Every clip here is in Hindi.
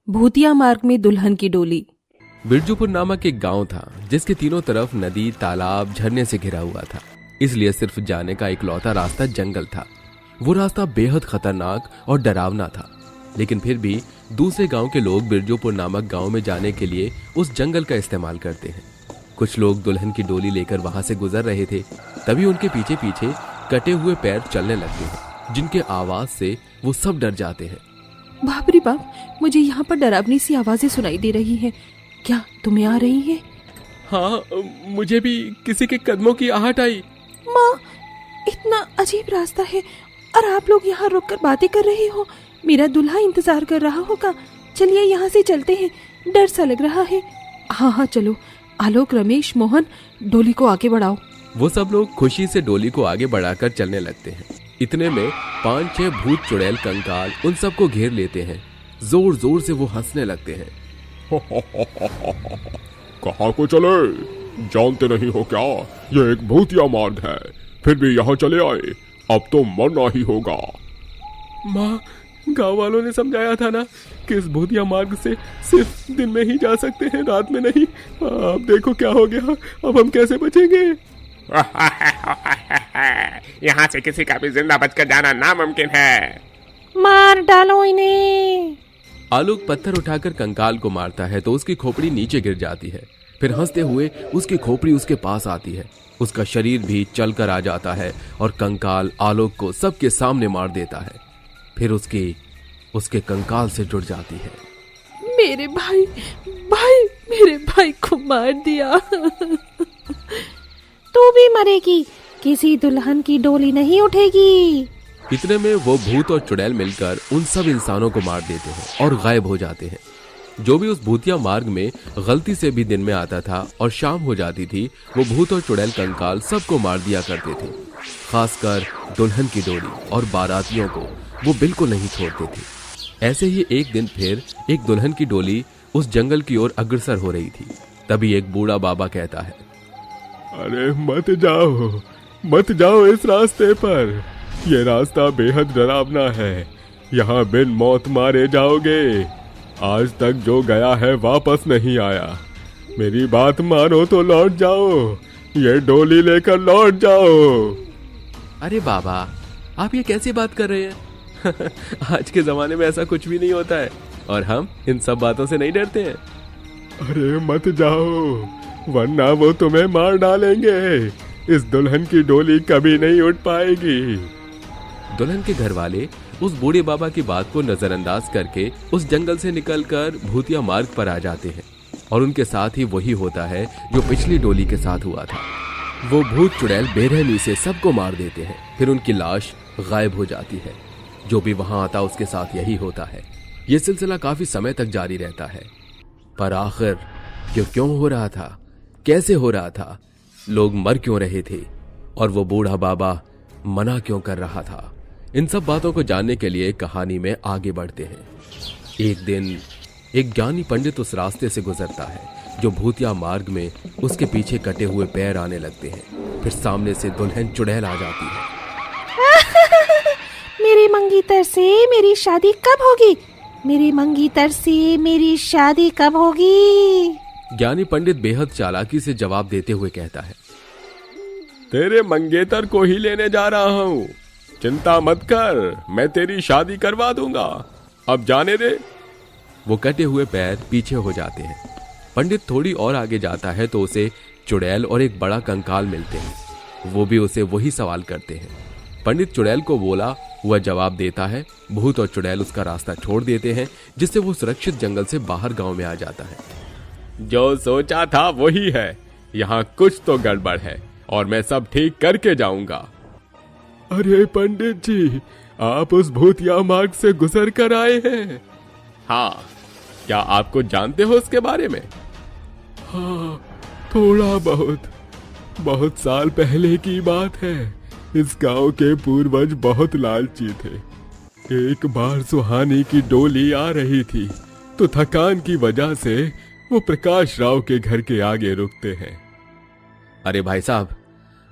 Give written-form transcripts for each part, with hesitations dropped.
भूतिया मार्ग में दुल्हन की डोली। बिरजूपुर नामक एक गांव था जिसके तीनों तरफ नदी, तालाब, झरने से घिरा हुआ था। इसलिए सिर्फ जाने का इकलौता रास्ता जंगल था। वो रास्ता बेहद खतरनाक और डरावना था, लेकिन फिर भी दूसरे गांव के लोग बिरजूपुर नामक गांव में जाने के लिए उस जंगल का इस्तेमाल करते हैं। कुछ लोग दुल्हन की डोली लेकर वहां से गुजर रहे थे, तभी उनके पीछे पीछे कटे हुए पैर चलने लगते हैं, जिनके आवाज से वो सब डर जाते हैं। बाप रे बाप, मुझे यहाँ पर डरावनी सी आवाजें सुनाई दे रही हैं। क्या तुम्हें आ रही है? हाँ, मुझे भी किसी के कदमों की आहट आई। माँ, इतना अजीब रास्ता है और आप लोग यहाँ रुककर बातें कर रहे हो। मेरा दूल्हा इंतजार कर रहा होगा। चलिए यहाँ से चलते हैं, डर सा लग रहा है। हाँ हाँ चलो। आलोक, रमेश, मोहन, डोली को आगे बढ़ाओ। वो सब लोग खुशी से डोली को आगे बढ़ाकर चलने लगते हैं। इतने में 5-6 भूत चुड़ैल कंकाल उन सबको घेर लेते हैं। जोर जोर से वो हंसने लगते हैं। कहाँ को चले? जानते नहीं हो क्या? ये एक भूतिया मार्ग है, फिर भी यहाँ चले आए। अब तो मरना ही होगा। माँ, गांव वालों ने समझाया था ना कि इस भूतिया मार्ग से सिर्फ दिन में ही जा सकते हैं, रात में नहीं। अब देखो क्या हो गया। अब हम कैसे बचेंगे? यहाँ से किसी का भी जिंदा बचकर जाना नामुमकिन है। मार डालो इन्हें। आलोक पत्थर उठाकर कंकाल को मारता है तो उसकी खोपड़ी नीचे गिर जाती है। फिर हंसते हुए उसकी खोपड़ी उसके पास आती है। उसका शरीर भी चलकर आ जाता है और कंकाल आलोक को सबके सामने मार देता है। फिर उसके कंकाल से जुड़ जाती है। मेरे भाई मेरे भाई को मार दिया। तू भी मरेगी, किसी दुल्हन की डोली नहीं उठेगी। इतने में वो भूत और चुड़ैल मिलकर उन सब इंसानों को मार देते हैं और गायब हो जाते हैं। जो भी उस भूतिया मार्ग में गलती से भी दिन में आता था और शाम हो जाती थी, वो भूत और चुड़ैल कंकाल सबको मार दिया करते थे। खासकर दुल्हन की डोली और बारातियों को वो बिल्कुल नहीं छोड़ते थे। ऐसे ही एक दिन फिर एक दुल्हन की डोली उस जंगल की ओर अग्रसर हो रही थी। तभी एक बूढ़ा बाबा कहता है, अरे मत जाओ इस रास्ते पर। ये रास्ता बेहद डरावना है। यहाँ बिन मौत मारे जाओगे। आज तक जो गया है वापस नहीं आया। मेरी बात मानो तो लौट जाओ। ये डोली लेकर लौट जाओ। अरे बाबा, आप ये कैसी बात कर रहे हैं? आज के जमाने में ऐसा कुछ भी नहीं होता है और हम इन सब बातों से नहीं डरते हैं। अरे मत जाओ, वरना वो तुम्हें मार डालेंगे। इस दुल्हन की डोली कभी नहीं उठ पाएगी। दुल्हन के घर वाले उस बूढ़े बाबा की बात को नजरअंदाज करके उस जंगल से निकलकर भूतिया मार्ग पर आ जाते हैं और उनके साथ ही वही होता है जो पिछली डोली के साथ हुआ था। वो भूत चुड़ैल बेरहमी से सबको मार देते हैं। फिर उनकी लाश गायब हो जाती है। जो भी वहां आता उसके साथ यही होता है। ये सिलसिला काफी समय तक जारी रहता है। पर आखिर क्यों हो रहा था, कैसे हो रहा था, लोग मर क्यों रहे थे और वो बूढ़ा बाबा मना क्यों कर रहा था, इन सब बातों को जानने के लिए कहानी में आगे बढ़ते हैं। एक दिन एक ज्ञानी पंडित उस रास्ते से गुजरता है जो भूतिया मार्ग में उसके पीछे कटे हुए पैर आने लगते हैं। फिर सामने से दुल्हन चुड़ैल आ जाती है। मेरी मंगीतर से मेरी शादी कब होगी? मेरी मंगीतर से मेरी शादी कब होगी? ज्ञानी पंडित बेहद चालाकी से जवाब देते हुए कहता है, तेरे मंगेतर को ही लेने जा रहा हूँ। चिंता मत कर, मैं तेरी शादी करवा दूंगा। अब जाने दे। वो कटे हुए पैर पीछे हो जाते हैं। पंडित थोड़ी और आगे जाता है तो उसे चुड़ैल और एक बड़ा कंकाल मिलते हैं। वो भी उसे वही सवाल करते हैं। पंडित चुड़ैल को बोला हुआ जवाब देता है। भूत और चुड़ैल उसका रास्ता छोड़ देते हैं, जिससे वो सुरक्षित जंगल से बाहर गांव में आ जाता है। जो सोचा था वही है। यहाँ कुछ तो गड़बड़ है और मैं सब ठीक करके जाऊंगा। अरे पंडित जी, आप उस भूतिया मार्ग से गुजर कर आए हैं? हाँ, क्या आपको जानते हो उसके बारे में? हाँ, थोड़ा बहुत साल पहले की बात है। इस गांव के पूर्वज बहुत लालची थे। एक बार सुहानी की डोली आ रही थी तो थकान की वजह से वो प्रकाश राव के घर के आगे रुकते हैं। अरे भाई साहब,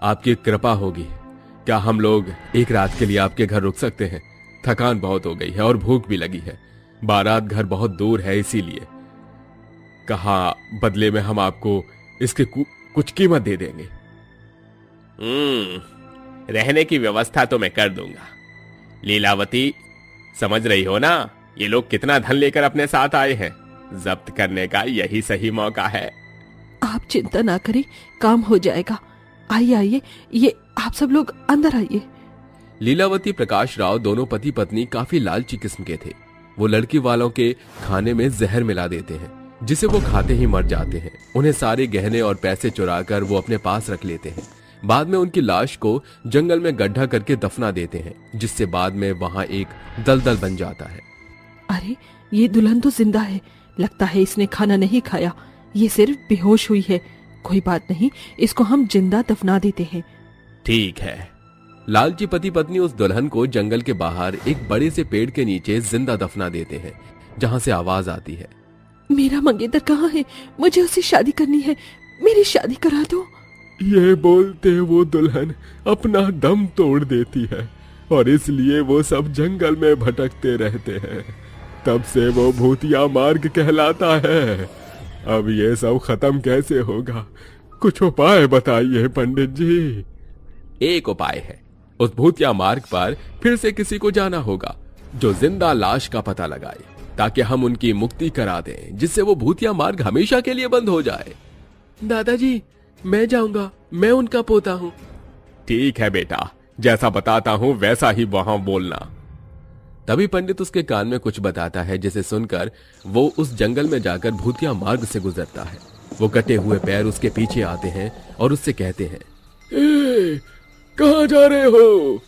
आपकी कृपा होगी। क्या हम लोग एक रात के लिए आपके घर रुक सकते हैं? थकान बहुत हो गई है और भूख भी लगी है। बारात घर बहुत दूर है, इसीलिए कहा बदले में हम आपको इसकी कुछ कीमत दे देंगे। रहने की व्यवस्था तो मैं कर दूंगा। लीलावती, समझ रही हो ना, ये लोग कितना धन लेकर अपने साथ आए हैं। जब्त करने का यही सही मौका है। आप चिंता ना करें, काम हो जाएगा। आइए आइए, ये आप सब लोग अंदर आइए। लीलावती प्रकाश राव दोनों पति पत्नी काफी लालची किस्म के थे। वो लड़की वालों के खाने में जहर मिला देते हैं, जिसे वो खाते ही मर जाते हैं। उन्हें सारे गहने और पैसे चुराकर वो अपने पास रख लेते हैं। बाद में उनकी लाश को जंगल में गड्ढा करके दफना देते हैं, जिससे बाद में वहां एक दलदल बन जाता है। अरे, ये दुल्हन तो जिंदा है। लगता है इसने खाना नहीं खाया, ये सिर्फ बेहोश हुई है। कोई बात नहीं, इसको हम जिंदा दफना देते हैं। ठीक है। लालची पति पत्नी उस दुल्हन को जंगल के बाहर एक बड़े से पेड़ के नीचे जिंदा दफना देते हैं, जहां से आवाज आती है, मेरा मंगेतर कहाँ है? मुझे उससे शादी करनी है, मेरी शादी करा दो। ये बोलते वो दुल्हन अपना दम तोड़ देती है और इसलिए वो सब जंगल में भटकते रहते हैं। तब से वो भूतिया मार्ग कहलाता है। अब ये सब खत्म कैसे होगा? कुछ उपाय बताइए पंडित जी। एक उपाय है, उस भूतिया मार्ग पर फिर से किसी को जाना होगा जो जिंदा लाश का पता लगाए, ताकि हम उनकी मुक्ति करा दें, जिससे वो भूतिया मार्ग हमेशा के लिए बंद हो जाए। दादाजी, मैं जाऊंगा, मैं उनका पोता हूँ। ठीक है बेटा, जैसा बताता हूँ वैसा ही वहां बोलना। तभी पंडित उसके कान में कुछ बताता है, जिसे सुनकर वो उस जंगल में जाकर भूतिया मार्ग से गुजरता है। वो कटे हुए पैर उसके पीछे आते हैं और उससे कहते हैं, कहाँ जा रहे हो?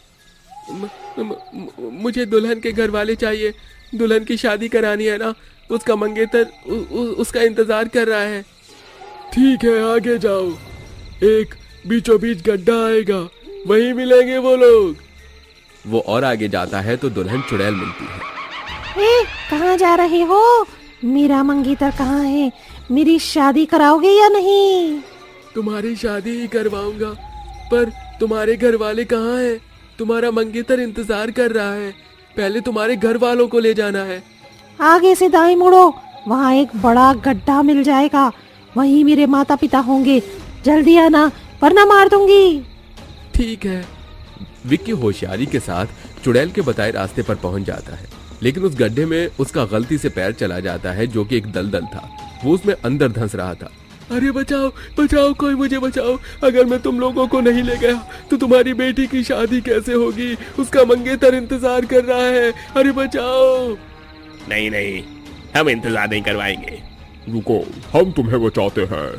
मुझे दुल्हन के घर वाले चाहिए। दुल्हन की शादी करानी है ना, उसका मंगेतर उसका इंतजार कर रहा है। ठीक है, आगे जाओ। एक बीचों बीच गड्ढा आएगा, वहीं मिलेंगे वो लोग। वो और आगे जाता है तो दुल्हन चुड़ैल मिलती है। कहाँ जा रहे हो? मेरा मंगेतर कहाँ है? मेरी शादी कराओगे या नहीं? तुम्हारी शादी ही करवाऊंगा, पर तुम्हारे घर वाले कहाँ हैं? तुम्हारा मंगेतर इंतजार कर रहा है। पहले तुम्हारे घर वालों को ले जाना है। आगे से दाएं मुड़ो, वहाँ एक बड़ा गड्ढा मिल जाएगा, वहीं मेरे माता पिता होंगे। जल्दी आना वरना मार दूंगी। ठीक है। विक्की होशियारी के साथ चुड़ैल के बताए रास्ते पर पहुंच जाता है, लेकिन उस गड्ढे में उसका गलती से पैर चला जाता है, जो कि एक दलदल था। वो उसमें अंदर धंस रहा था। अरे बचाओ बचाओ, कोई मुझे बचाओ। अगर मैं तुम लोगों को नहीं ले गया तो तुम्हारी बेटी की शादी कैसे होगी? उसका मंगेतर इंतजार कर रहा है। अरे बचाओ। नहीं नहीं, हम इंतजार नहीं करवाएंगे। रुको, हम तुम्हें बचाते हैं।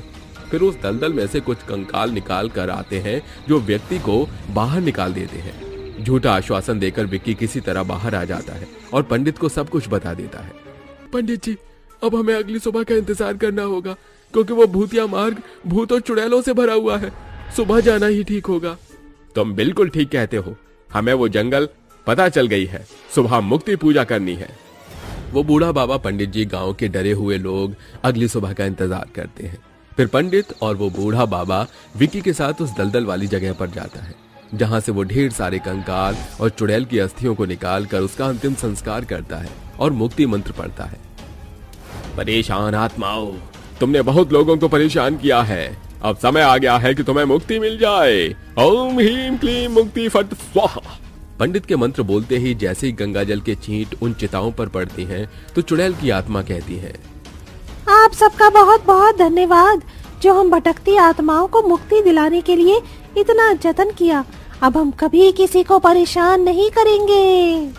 फिर उस दलदल में से कुछ कंकाल निकाल कर आते हैं, जो व्यक्ति को बाहर निकाल देते हैं। झूठा आश्वासन देकर विक्की किसी तरह बाहर आ जाता है और पंडित को सब कुछ बता देता है। पंडित जी, अब हमें अगली सुबह का इंतजार करना होगा, क्योंकि वो भूतिया मार्ग भूत और चुड़ैलों से भरा हुआ है। सुबह जाना ही ठीक होगा। तुम बिल्कुल ठीक कहते हो, हमें वो जंगल पता चल गई है। सुबह मुक्ति पूजा करनी है। वो बूढ़ा बाबा, पंडित जी, गांव के डरे हुए लोग अगली सुबह का इंतजार करते हैं। फिर पंडित और वो बूढ़ा बाबा विक्की के साथ उस दलदल वाली जगह पर जाता है, जहां से वो ढेर सारे कंकाल और चुड़ैल की अस्थियों को निकाल कर उसका अंतिम संस्कार करता है और मुक्ति मंत्र पढ़ता है। परेशान आत्माओं, तुमने बहुत लोगों को परेशान किया है। अब समय आ गया है कि तुम्हें मुक्ति मिल जाए। ओम ह्रीम क्लीम मुक्ति फट स्वाहा। पंडित के मंत्र बोलते ही जैसे ही गंगा जल के छींट उन चिताओं पर पड़ती हैं, तो चुड़ैल की आत्मा कहती है, आप सबका बहुत बहुत धन्यवाद, जो हम भटकती आत्माओं को मुक्ति दिलाने के लिए इतना जतन किया। अब हम कभी किसी को परेशान नहीं करेंगे।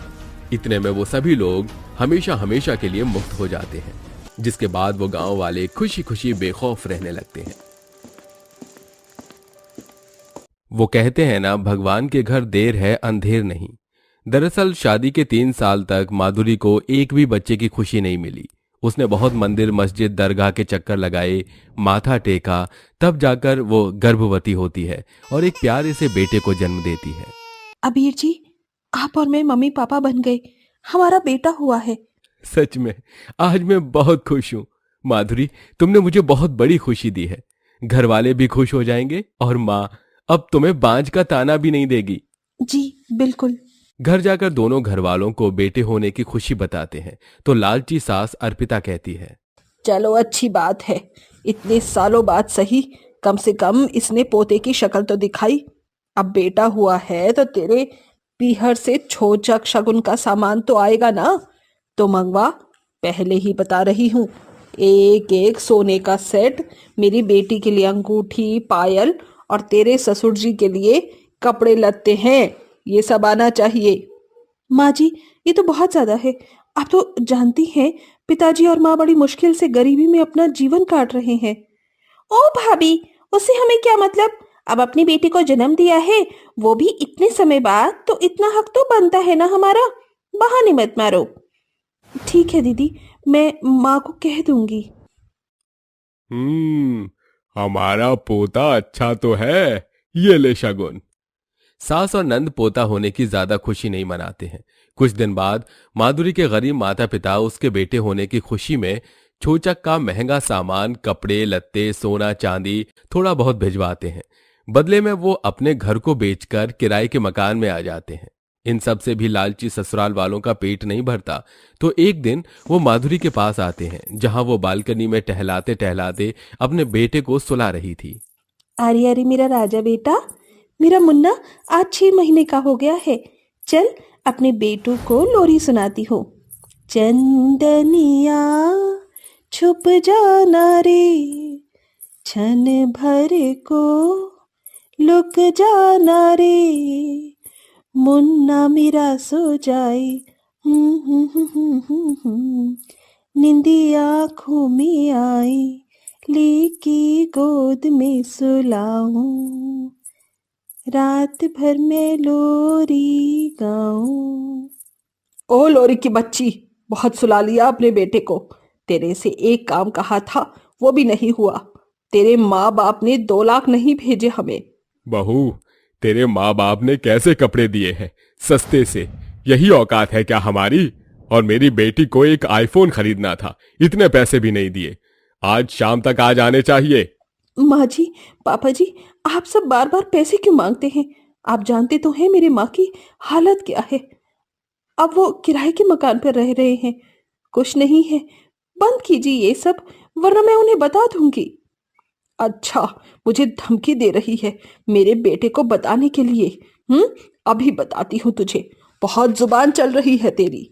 इतने में वो सभी लोग हमेशा हमेशा के लिए मुक्त हो जाते हैं, जिसके बाद वो गांव वाले खुशी खुशी बेखौफ रहने लगते हैं। वो कहते हैं ना, भगवान के घर देर है अंधेर नहीं। दरअसल शादी के 3 साल तक माधुरी को एक भी बच्चे की खुशी नहीं मिली। उसने बहुत मंदिर, मस्जिद, दरगाह के चक्कर लगाए, माथा टेका, तब जाकर वो गर्भवती होती है और एक प्यारे से बेटे को जन्म देती है। अबीर जी, आप और मैं मम्मी पापा बन गए, हमारा बेटा हुआ है। सच में आज मैं बहुत खुश हूँ। माधुरी, तुमने मुझे बहुत बड़ी खुशी दी है। घर वाले भी खुश हो जाएंगे और माँ अब तुम्हें बांझ का ताना भी नहीं देगी। जी बिल्कुल। घर जाकर दोनों घर वालों को बेटे होने की खुशी बताते हैं तो लालची सास अर्पिता कहती है, चलो अच्छी बात है, इतने सालों बाद सही, कम से कम इसने पोते की शक्ल तो दिखाई। अब बेटा हुआ है तो तेरे पीहर से छोचक शगुन का सामान तो आएगा ना, तो मंगवा। पहले ही बता रही हूँ, एक एक सोने का सेट, मेरी बेटी के लिए अंगूठी, पायल और तेरे ससुर जी के लिए कपड़े लत्ते हैं, ये सब आना चाहिए। माँ जी, ये तो बहुत ज्यादा है। आप तो जानती हैं पिताजी और माँ बड़ी मुश्किल से गरीबी में अपना जीवन काट रहे हैं। ओ भाभी, उससे हमें क्या मतलब? अब अपनी बेटी को जन्म दिया है, वो भी इतने समय बाद, तो इतना हक तो बनता है ना हमारा। बहाने मत मारो। ठीक है दीदी, मैं माँ को कह दूंगी। हमारा पोता अच्छा तो है, ये ले शगुन। सास और नंद पोता होने की ज्यादा खुशी नहीं मनाते हैं। कुछ दिन बाद माधुरी के गरीब माता पिता उसके बेटे होने की खुशी में छोचक का महंगा सामान, कपड़े लत्ते, सोना चांदी थोड़ा बहुत भिजवाते हैं। बदले में वो अपने घर को बेचकर किराए के मकान में आ जाते हैं। इन सब से भी लालची ससुराल वालों का पेट नहीं भरता, तो एक दिन वो माधुरी के पास आते हैं, जहां वो बालकनी में टहलाते टहलाते अपने बेटे को सुला रही थी। अरे अरे मेरा राजा बेटा, मेरा मुन्ना आज 6 महीने का हो गया है। चल अपने बेटू को लोरी सुनाती हूँ। चंदनिया छुप जाना रे, क्षण भर को लुक जाना रे, मुन्ना मेरा सो जाए, निंदी आँखों में आई, लेकी गोद में सुलाऊं, रात भर में लोरी गाऊं। ओ लोरी की बच्ची, बहुत सुला लिया अपने बेटे को। तेरे से एक काम कहा था, वो भी नहीं हुआ। तेरे माँ बाप ने 2 लाख नहीं भेजे हमें। बहू, तेरे माँ बाप ने कैसे कपड़े दिए हैं, सस्ते से? यही औकात है क्या हमारी? और मेरी बेटी को एक आईफोन खरीदना था, इतने पैसे भी नहीं दिए। आज शाम तक आ जाने चाहिए। माँ जी, पापा जी, आप सब बार बार पैसे क्यों मांगते हैं? आप जानते तो हैं मेरी माँ की हालत क्या है। अब वो किराए के मकान पर रह रहे हैं। कुछ नहीं है, बंद कीजिए ये सब, वरना मैं उन्हें बता दूंगी। अच्छा, मुझे धमकी दे रही है मेरे बेटे को बताने के लिए। अभी बताती हूँ तुझे, बहुत जुबान चल रही है तेरी।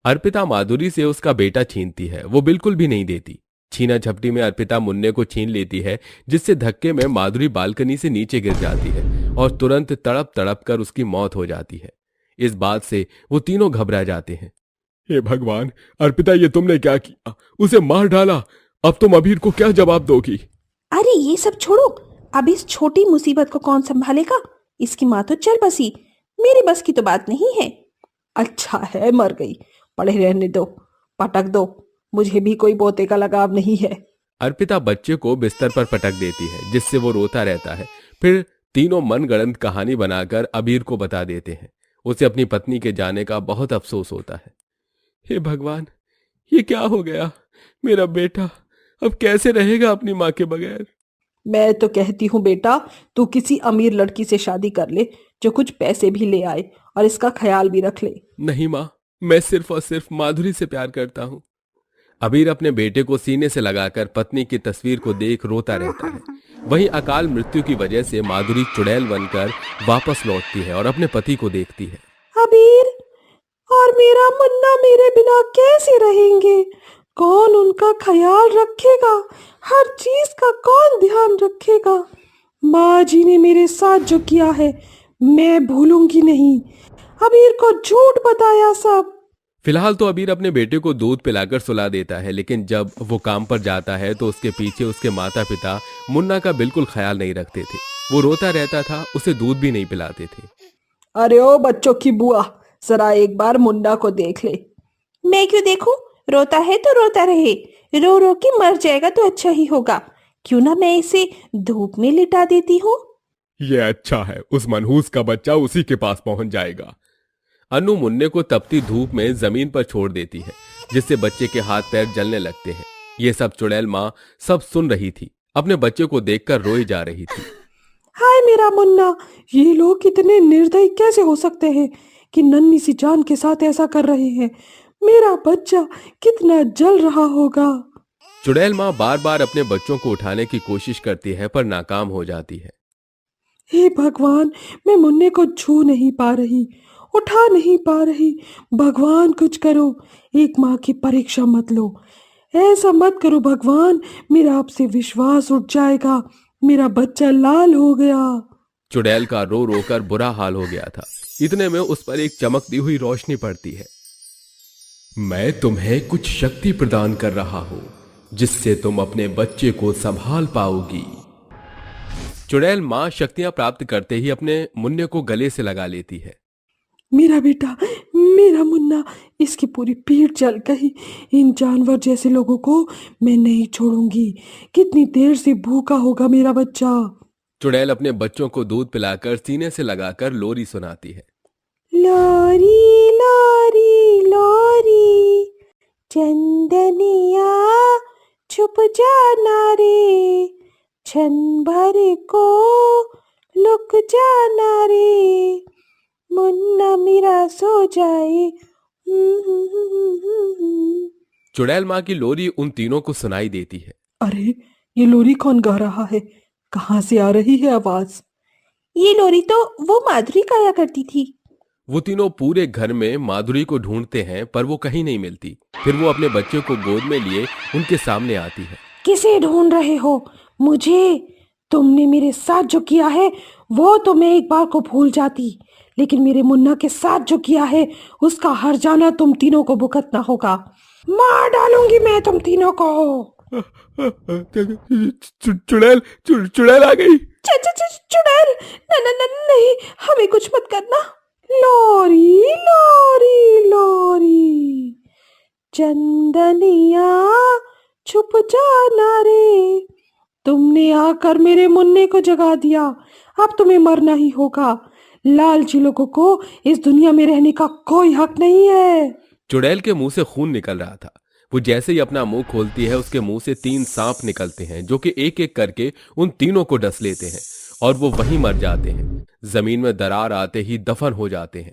अर्पिता माधुरी से उसका बेटा छीनती है, वो बिल्कुल भी नहीं देती। छीना झपटी में अर्पिता मुन्ने को छीन लेती है, जिससे धक्के में माधुरी बालकनी से नीचे गिर जाती है और तुरंत तड़प तड़प कर उसकी मौत हो जाती है। इस बात से वो तीनों घबरा जाते हैं। हे भगवान, अर्पिता ये तुमने क्या किया? उसे मार डाला। अब तुम अबीर को क्या जवाब दोगी? अरे ये सब छोड़ो, अब इस छोटी मुसीबत को कौन संभालेगा? इसकी माँ तो चल बसी, मेरी बस की तो बात नहीं है। अच्छा है मर गई, पड़े रहने दो, पटक दो, मुझे भी कोई पोते का लगाव नहीं है। अर्पिता बच्चे को बिस्तर पर पटक देती है, जिससे वो रोता रहता है। फिर तीनों मनगढ़ंत कहानी बनाकर अबीर को बता देते हैं। उसे अपनी पत्नी के जाने का बहुत अफसोस होता है। हे भगवान, ये क्या हो गया? मेरा बेटा अब कैसे रहेगा अपनी माँ के बगैर? मैं तो कहती हूँ बेटा, तू किसी अमीर लड़की से शादी कर ले, जो कुछ पैसे भी ले आए और इसका ख्याल भी रख ले। नहीं माँ, मैं सिर्फ और सिर्फ माधुरी से प्यार करता हूँ। अबीर अपने बेटे को सीने से लगाकर पत्नी की तस्वीर को देख रोता रहता है। वहीं अकाल मृत्यु की वजह से माधुरी चुड़ैल बनकर वापस लौटती है और अपने पति को देखती है। अबीर और मेरा मुन्ना मेरे बिना कैसे रहेंगे? कौन उनका ख्याल रखेगा? हर चीज का कौन ध्यान रखेगा? माँ जी ने मेरे साथ जो किया है मैं भूलूंगी नहीं। अबीर को झूठ बताया सब। फिलहाल तो अबीर अपने बेटे को दूध पिलाकर सुला देता है, लेकिन जब वो काम पर जाता है तो उसके पीछे उसके माता पिता मुन्ना का बिल्कुल ख्याल नहीं रखते थे। वो रोता रहता था, उसे दूध भी नहीं पिलाते थे। अरे ओ बच्चों की बुआ, जरा एक बार मुन्ना को देख ले। मैं क्यों देखूं? रोता है तो रोता रहे, रो रो के मर जाएगा तो अच्छा ही होगा। क्यों ना मैं इसे धूप में लिटा देती हूँ। ये अच्छा है, उस मनहूस का बच्चा उसी के पास पहुंच जाएगा। अनु मुन्ने को तपती धूप में जमीन पर छोड़ देती है, जिससे बच्चे के हाथ पैर जलने लगते हैं। ये सब चुड़ैल माँ सब सुन रही थी, अपने बच्चे को देखकर रोई जा रही थी। हाय मेरा मुन्ना, ये लोग कितने निर्दयी कैसे हो सकते हैं? कि नन्ही सी जान के साथ ऐसा कर रहे हैं। मेरा बच्चा कितना जल रहा होगा। चुड़ैल माँ बार बार अपने बच्चों को उठाने की कोशिश करती है पर नाकाम हो जाती है। हे भगवान, मैं मुन्ने को छू नहीं पा रही, उठा नहीं पा रही। भगवान कुछ करो, एक माँ की परीक्षा मत लो, ऐसा मत करो भगवान, मेरा आपसे विश्वास उठ जाएगा। मेरा बच्चा लाल हो गया। चुड़ैल का रो रो कर बुरा हाल हो गया था। इतने में उस पर एक चमकती हुई रोशनी पड़ती है। मैं तुम्हें कुछ शक्ति प्रदान कर रहा हूं जिससे तुम अपने बच्चे को संभाल पाओगी। चुड़ैल माँ शक्तियां प्राप्त करते ही अपने मुन्ने को गले से लगा लेती है। मेरा बेटा, मेरा मुन्ना, इसकी पूरी पीठ जल गई। इन जानवर जैसे लोगों को मैं नहीं छोड़ूंगी। कितनी देर से भूखा होगा मेरा बच्चा। चुड़ैल अपने बच्चों को दूध पिलाकर सीने से लगाकर लोरी सुनाती है। लोरी लोरी लोरी, चंदनिया छुप जाना रे, क्षण भर को लुक जाना रे, मुन्ना मेरा सो जाए। चुड़ैल माँ की लोरी उन तीनों को सुनाई देती है। अरे, ये लोरी कौन गा रहा है? कहाँ से आ रही है आवाज? ये लोरी तो वो माधुरी गाया करती थी। वो तीनों पूरे घर में माधुरी को ढूंढते हैं पर वो कहीं नहीं मिलती। फिर वो अपने बच्चे को गोद में लिए उनके सामने आती है। किसे ढूंढ रहे हो? मुझे। तुमने मेरे साथ जो किया है वो तो मैं एक बार को भूल जाती, लेकिन मेरे मुन्ना के साथ जो किया है उसका हर जाना तुम तीनों को भुगतना होगा। मार डालूंगी मैं तुम तीनों को। चुड़ैल चुड़ैल आ गई। चुड़ैल, नहीं, हमें कुछ मत करना। लोरी लोरी लोरी, चंदनिया छुप जाना रे, तुमने आकर मेरे मुन्ने को जगा दिया। अब तुम्हें मरना ही होगा। लालची लोगों को इस दुनिया में रहने का कोई हक नहीं है। चुड़ैल के मुंह से खून निकल रहा था। वो जैसे ही अपना मुंह खोलती है उसके मुंह से 3 सांप निकलते हैं जो कि एक एक करके उन तीनों को डस लेते हैं और वो वहीं मर जाते हैं। जमीन में दरार आते ही दफन हो जाते हैं।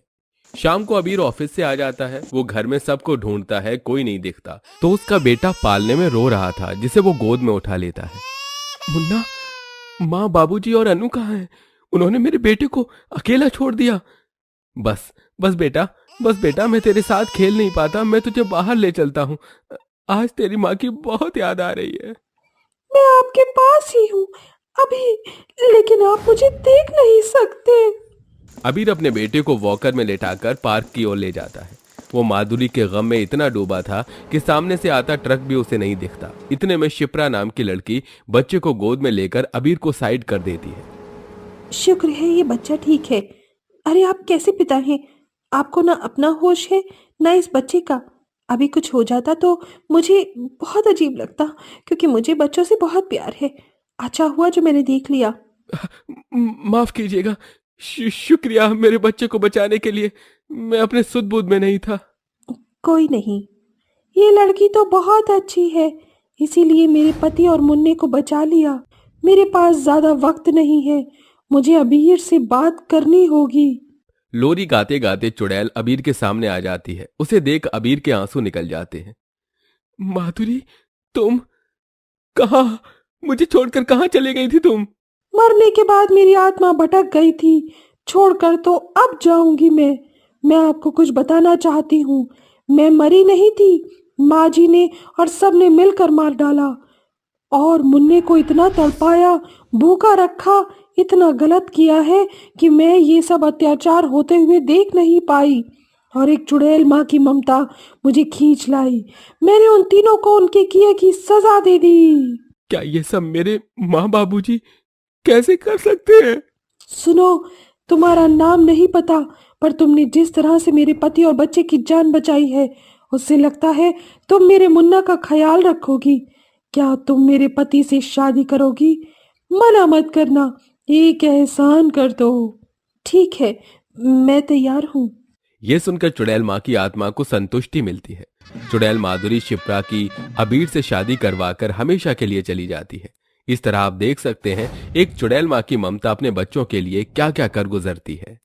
शाम को अबीर ऑफिस से आ जाता है। वो घर में सबको ढूंढता है, कोई नहीं दिखता। तो उसका बेटा पालने में रो रहा था जिसे वो गोद में उठा लेता है। मुन्ना, माँ, बाबूजी और अनु कहाँ हैं? उन्होंने मेरे बेटे को अकेला छोड़ दिया। बस बेटा, मैं तेरे साथ खेल नहीं पाता। मैं तुझे बाहर ले चलता हूँ। आज तेरी माँ की बहुत याद आ रही है। मैं आपके पास ही हूँ अभी, लेकिन आप मुझे देख नहीं सकते। अबीर अपने बेटे को वॉकर में लेटाकर पार्क की ओर ले जाता है। वो माधुरी के गम में इतना डूबा था कि सामने से आता ट्रक भी उसे नहीं दिखता। इतने में शिप्रा नाम की लड़की बच्चे को गोद में लेकर अबीर को साइड कर देती है। शुक्र है ये बच्चा ठीक है। अरे, आप कैसे पिता हैं? आपको ना अपना होश है ना इस बच्चे का। अभी कुछ हो जाता तो मुझे बहुत अजीब लगता, क्योंकि मुझे बच्चों से बहुत प्यार है। अच्छा हुआ जो मैंने देख लिया। माफ कीजिएगा। शुक्रिया मेरे बच्चे को बचाने के लिए। मैं अपने सुध बुध में नहीं था। कोई नहीं, ये लड़की तो बहुत अच्छी है, इसीलिए मेरे पति और मुन्ने को बचा लिया। मेरे पास ज्यादा वक्त नहीं है, मुझे अबीर से बात करनी होगी। लोरी गाते गाते चुड़ैल अबीर के सामने आ जाती है। उसे देख अबीर के आंसू निकल जाते हैं। माधुरी, तुम कहाँ? मुझे छोड़कर कहाँ चले गई थी तुम? मरने के बाद मेरी आत्मा भटक गई थी, छोड़कर तो अब जाऊंगी मैं आपको कुछ बताना चाहती हूँ। मैं मरी नहीं थी, माँ जी ने और सब ने मिलकर मार डाला और मुन्ने को इतना तड़पाया, भूखा रखा, इतना गलत किया है कि मैं ये सब अत्याचार होते हुए देख नहीं पाई। और एक चुड़ैल माँ की ममता मुझे खींच लाई। मैंने उन तीनों को उनके किए की सजा दे दी। क्या ये सब मेरे माँ बाबूजी कैसे कर सकते हैं? सुनो, तुम्हारा नाम नहीं पता, पर तुमने जिस तरह से मेरे पति और बच्चे की जान बचाई है, उससे लगता है तुम मेरे मुन्ना का ख्याल रखोगी। क्या तुम मेरे पति से शादी करोगी? मना मत करना, एक एहसान कर दो। ठीक है, मैं तैयार हूँ। ये सुनकर चुड़ैल माँ की आत्मा को संतुष्टि मिलती है। चुड़ैल माधुरी शिप्रा की अबीर से शादी करवाकर हमेशा के लिए चली जाती है। इस तरह आप देख सकते हैं एक चुड़ैल माँ की ममता अपने बच्चों के लिए क्या क्या कर गुजरती है।